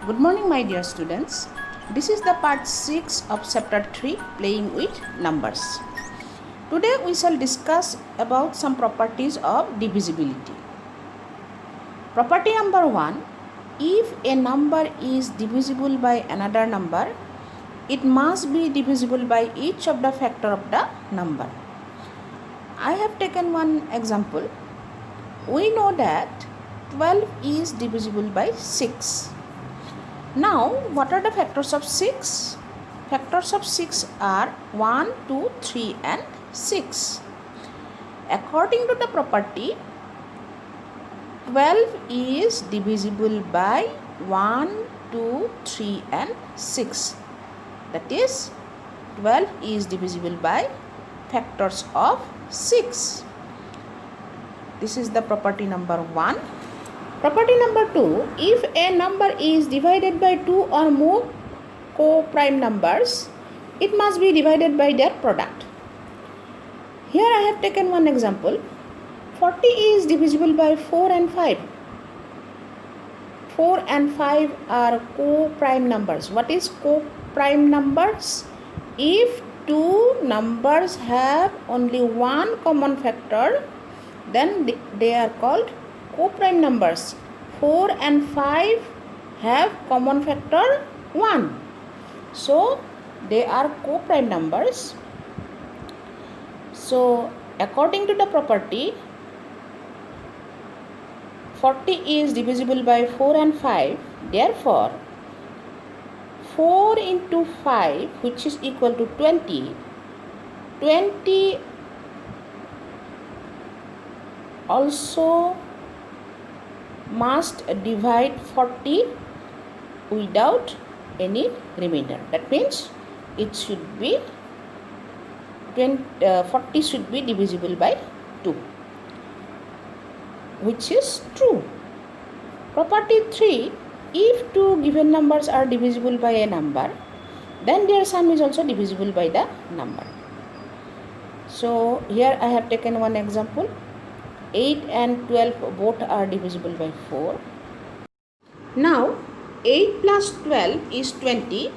Good morning, my dear students. This is the part 6 of chapter 3, Playing with Numbers. Today we shall discuss about some properties of divisibility. Property number 1. If a number is divisible by another number, it must be divisible by each of the factor of the number. I have taken one example. We know that 12 is divisible by 6. Now, what are the factors of 6? Factors of 6 are 1, 2, 3 and 6. According to the property, 12 is divisible by 1, 2, 3 and 6. That is, 12 is divisible by factors of 6. This is the property number 1. Property number 2, if a number is divided by 2 or more co-prime numbers, it must be divided by their product. Here I have taken one example. 40 is divisible by 4 and 5. 4 and 5 are co-prime numbers. What is co-prime numbers? If two numbers have only one common factor, then they are called co-prime numbers. 4 and 5 have common factor 1. So, they are co-prime numbers. So, according to the property, 40 is divisible by 4 and 5. Therefore, 4 into 5, which is equal to 20, 20 also must divide 40 without any remainder. That means it should be 40 should be divisible by 2, which is true. Property 3, if two given numbers are divisible by a number, then their sum is also divisible by the number. So here I have taken one example. 8 and 12 both are divisible by 4. Now 8 plus 12 is 20.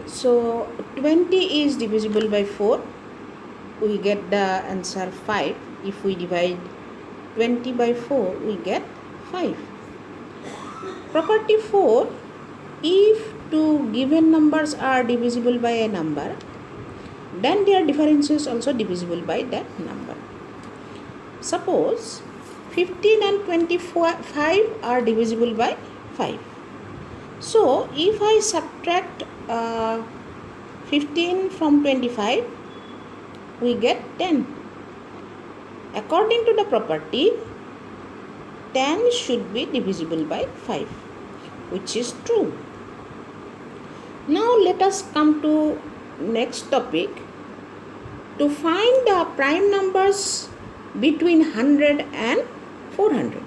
So 20 is divisible by 4. We get the answer 5. If we divide 20 by 4, we get 5. Property 4, if two given numbers are divisible by a number, then their difference is also divisible by that number. Suppose 15 and 25 are divisible by 5. So, if I subtract 15 from 25, we get 10. According to the property, 10 should be divisible by 5, which is true. Now, let us come to next topic. To find the prime numbers between 100 and 400.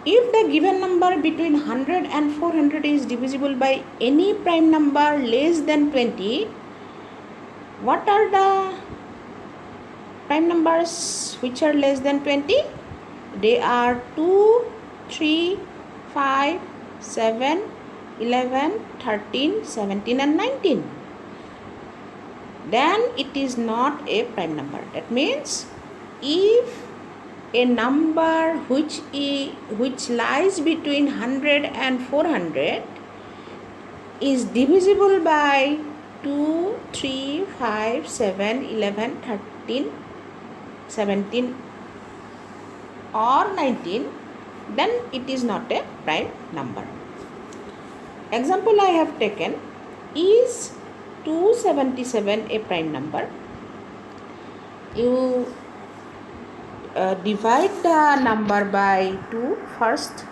If the given number between 100 and 400 is divisible by any prime number less than 20, what are the prime numbers which are less than 20? They are 2, 3, 5, 7, 11, 13, 17 and 19. Then it is not a prime number. That means if a number which lies between 100 and 400 is divisible by 2, 3, 5, 7, 11, 13, 17 or 19, then it is not a prime number. Example I have taken, is 277 a prime number? You divide the number by 2 first,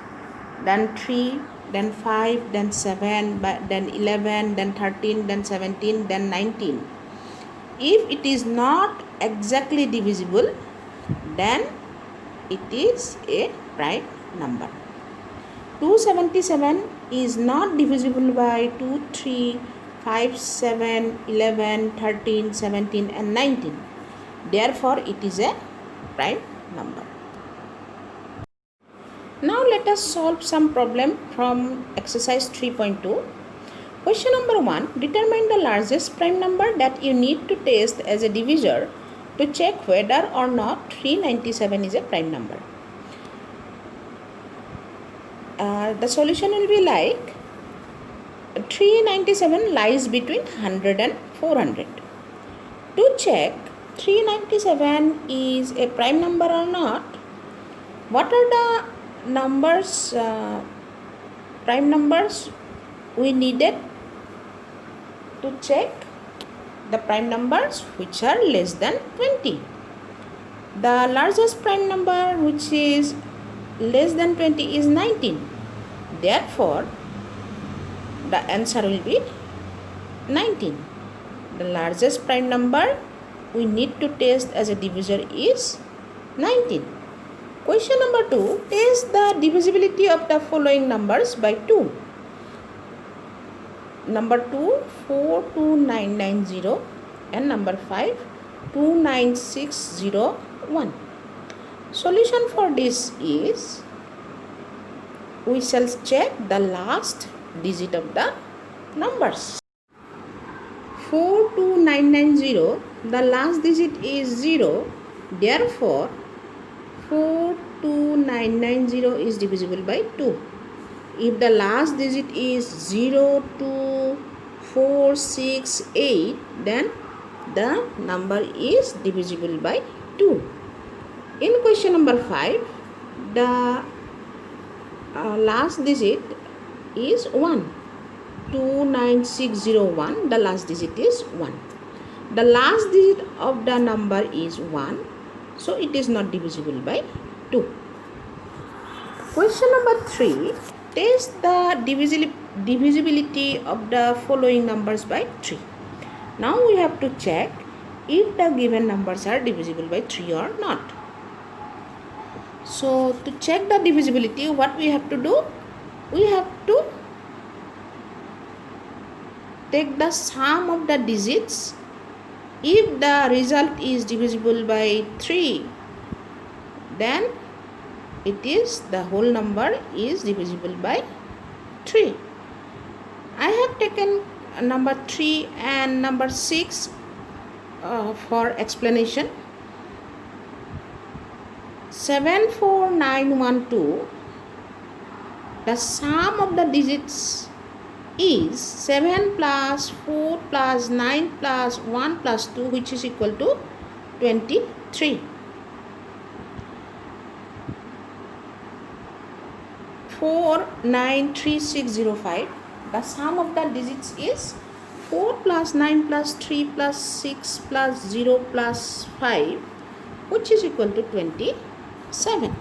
then 3, then 5, then 7, then 11, then 13, then 17, then 19. If it is not exactly divisible, then it is a prime number. 277 is not divisible by 2, 3, 5, 7, 11, 13, 17 and 19. Therefore, it is a prime number. Now let us solve some problem from exercise 3.2. Question number 1. Determine the largest prime number that you need to test as a divisor to check whether or not 397 is a prime number. The solution will be like 397 lies between 100 and 400. To check 397 is a prime number or not, what are the numbers, prime numbers we needed to check the prime numbers which are less than 20? The largest prime number which is less than 20 is 19. Therefore, the answer will be 19. The largest prime number we need to test as a divisor is 19. Question number 2. Test the divisibility of the following numbers by 2. Number 2, 42990 and number 5, 29601. Solution for this is, we shall check the last digit of the numbers. 42990, the last digit is 0. Therefore, 42990 is divisible by 2. If the last digit is 0, 2, 4, 6, 8, then the number is divisible by 2. In question number 5, the last digit is 1. 29601, the last digit is 1. The last digit of the number is 1, so it is not divisible by 2. Question number 3. Test the divisibility of the following numbers by 3. Now we have to check if the given numbers are divisible by 3 or not. So to check the divisibility, what we have to do? We have to take the sum of the digits. If the result is divisible by 3, then it is the whole number is divisible by 3. I have taken number 3 and number 6 for explanation. 74912, the sum of the digits is 7 plus 4 plus 9 plus 1 plus 2, which is equal to 23. 493605, the sum of the digits is 4 plus 9 plus 3 plus 6 plus 0 plus 5, which is equal to 27.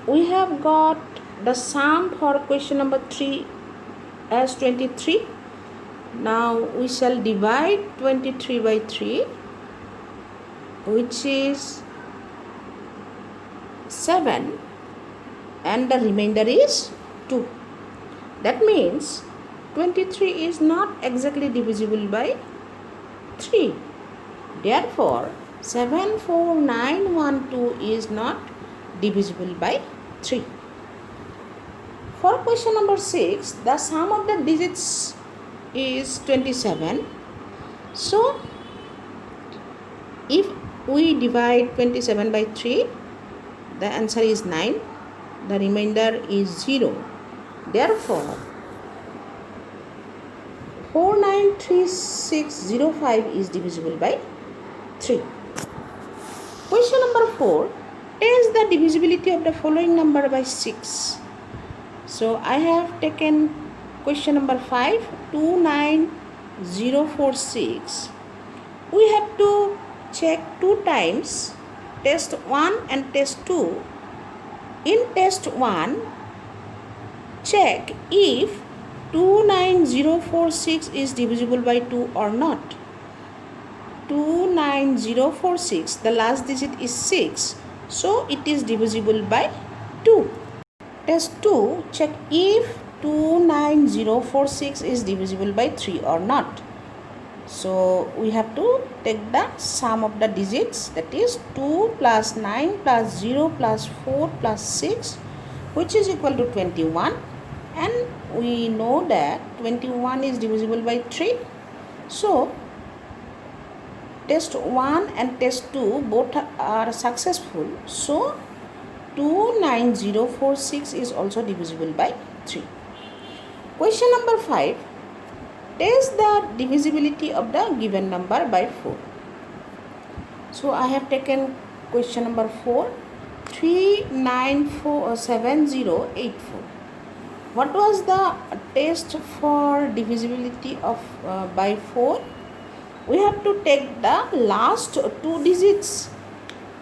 We have got the sum for question number 3 as 23. Now we shall divide 23 by 3, which is 7, and the remainder is 2. That means 23 is not exactly divisible by 3. Therefore, 74912 is not divisible by 3. For question number 6, the sum of the digits is 27. So, if we divide 27 by 3, the answer is 9. The remainder is 0. Therefore, 493605 is divisible by 3. Question number 4. Test the divisibility of the following number by 6. So, I have taken question number 5, 29046. We have to check 2 times, test 1 and test 2. In test 1, check if 29046 is divisible by 2 or not. 29046, the last digit is 6, so it is divisible by 2. Test 2, check if 29046 is divisible by 3 or not. So we have to take the sum of the digits, that is 2 plus 9 plus 0 plus 4 plus 6, which is equal to 21, and we know that 21 is divisible by 3. So test 1 and test 2 both are successful. So 29046 is also divisible by 3. Question number 5. Test the divisibility of the given number by 4. So I have taken question number 4. 3947084. What was the test for divisibility of by 4? We have to take the last two digits.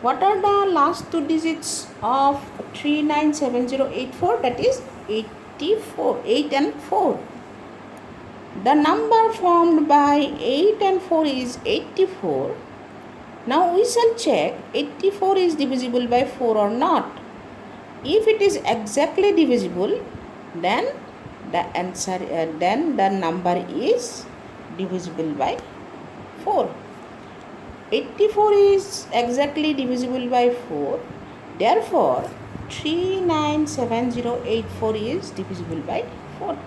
What are the last two digits of 3978084? That is 84, 8 and 4. The number formed by 8 and 4 is 84. Now we shall check 84 is divisible by 4 or not. If it is exactly divisible, then the answer then the number is divisible by 4. 84 is exactly divisible by 4. Therefore 3978084 is divisible by 4.